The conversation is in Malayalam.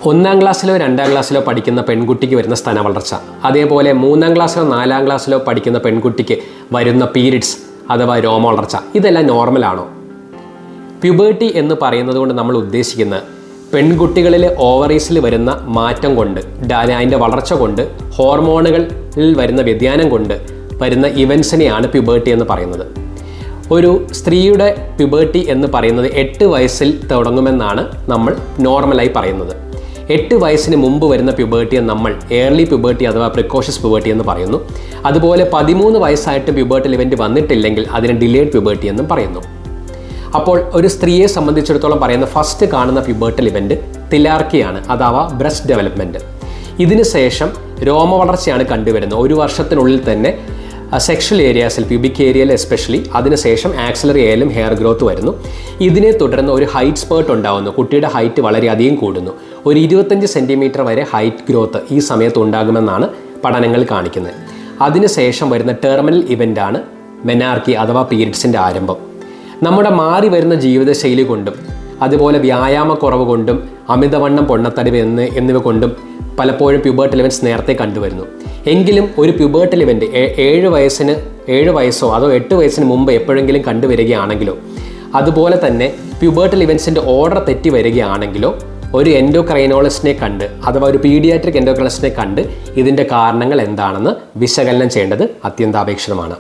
ഒന്നാം ക്ലാസ്സിലോ 2ാം ക്ലാസ്സിലോ പഠിക്കുന്ന പെൺകുട്ടിക്ക് വരുന്ന സ്തന വളർച്ച, അതേപോലെ 3ാം ക്ലാസ്സിലോ 4ാം ക്ലാസ്സിലോ പഠിക്കുന്ന പെൺകുട്ടിക്ക് വരുന്ന പീരിയഡ്സ് അഥവാ രോമ വളർച്ച, ഇതെല്ലാം നോർമലാണോ? പ്യൂബേർട്ടി എന്ന് പറയുന്നത് കൊണ്ട് നമ്മൾ ഉദ്ദേശിക്കുന്നത് പെൺകുട്ടികളിലെ ഓവറീസിൽ വരുന്ന മാറ്റം കൊണ്ട്, അതിൻ്റെ വളർച്ച കൊണ്ട്, ഹോർമോണുകളിൽ വരുന്ന വ്യതിയാനം കൊണ്ട് വരുന്ന ഇവൻസിനെയാണ് പ്യൂബേർട്ടി എന്ന് പറയുന്നത്. ഒരു സ്ത്രീയുടെ പ്യൂബേർട്ടി എന്ന് പറയുന്നത് 8 വയസ്സിൽ തുടങ്ങുമെന്നാണ് നമ്മൾ നോർമലായി പറയുന്നത്. 8 വയസ്സിന് മുമ്പ് വരുന്ന പ്യൂബേർട്ടിയെ നമ്മൾ ഏർലി പ്യൂബേർട്ടി അഥവാ പ്രിക്കോഷ്യസ് പ്യൂബേർട്ടി എന്ന് പറയുന്നു. അതുപോലെ 13 വയസ്സായിട്ട് പ്യൂബേർട്ടൽ ഇവൻറ്റ് വന്നിട്ടില്ലെങ്കിൽ അതിന് ഡിലേഡ് പ്യൂബേർട്ടി എന്നും പറയുന്നു. അപ്പോൾ ഒരു സ്ത്രീയെ സംബന്ധിച്ചിടത്തോളം പറയുന്ന ഫസ്റ്റ് കാണുന്ന പ്യൂബേർട്ടൽ ഇവൻറ്റ് തിലാർക്കിയാണ്, അഥവാ ബ്രസ്റ്റ് ഡെവലപ്മെൻറ്റ്. ഇതിന് ശേഷം രോമ വളർച്ചയാണ് കണ്ടുവരുന്നത്. 1 വർഷത്തിനുള്ളിൽ തന്നെ സെക്ഷൽ ഏരിയാസിൽ, പ്യൂബിക് ഏരിയയിൽ എസ്പെഷ്യലി, അതിനുശേഷം ആക്സിലറി ഏരിയയിലും ഹെയർ ഗ്രോത്ത് വരുന്നു. ഇതിനെ തുടർന്ന് ഒരു ഹൈറ്റ് സ്പേർട്ട് ഉണ്ടാകുന്നു. കുട്ടിയുടെ ഹൈറ്റ് വളരെയധികം കൂടുന്നു. ഒരു 25 സെൻറ്റിമീറ്റർ വരെ ഹൈറ്റ് ഗ്രോത്ത് ഈ സമയത്ത് ഉണ്ടാകുമെന്നാണ് പഠനങ്ങൾ കാണിക്കുന്നത്. അതിനുശേഷം വരുന്ന ടെർമിനൽ ഇവൻ്റാണ് മെനാർക്കി അഥവാ പീരിയഡ്സിൻ്റെ ആരംഭം. നമ്മുടെ മാറി വരുന്ന ജീവിതശൈലി കൊണ്ടും അതുപോലെ വ്യായാമക്കുറവ് കൊണ്ടും അമിതവണ്ണം, പൊണ്ണത്തടിവ് എന്നിവ കൊണ്ടും പലപ്പോഴും പ്യൂബേർട്ടൽ ഇവൻറ്റ്സ് നേരത്തെ കണ്ടുവരുന്നു. എങ്കിലും ഒരു പ്യൂബേർട്ടൽ ഇവൻറ്റ് 7 വയസ്സോ അതോ 8 വയസ്സിന് മുമ്പ് എപ്പോഴെങ്കിലും കണ്ടുവരികയാണെങ്കിലോ, അതുപോലെ തന്നെ പ്യൂബേർട്ടൽ ഇവൻറ്റ്സിൻ്റെ ഓർഡർ തെറ്റി വരികയാണെങ്കിലോ ഒരു എൻഡോക്രൈനോളജിസ്റ്റിനെ കണ്ട് അഥവാ ഒരു പീഡിയാട്രിക് എൻഡോക്രൈനോളജിസ്റ്റിനെ കണ്ട് ഇതിൻ്റെ കാരണങ്ങൾ എന്താണെന്ന് വിശകലനം ചെയ്യേണ്ടത് അത്യന്താപേക്ഷിതമാണ്.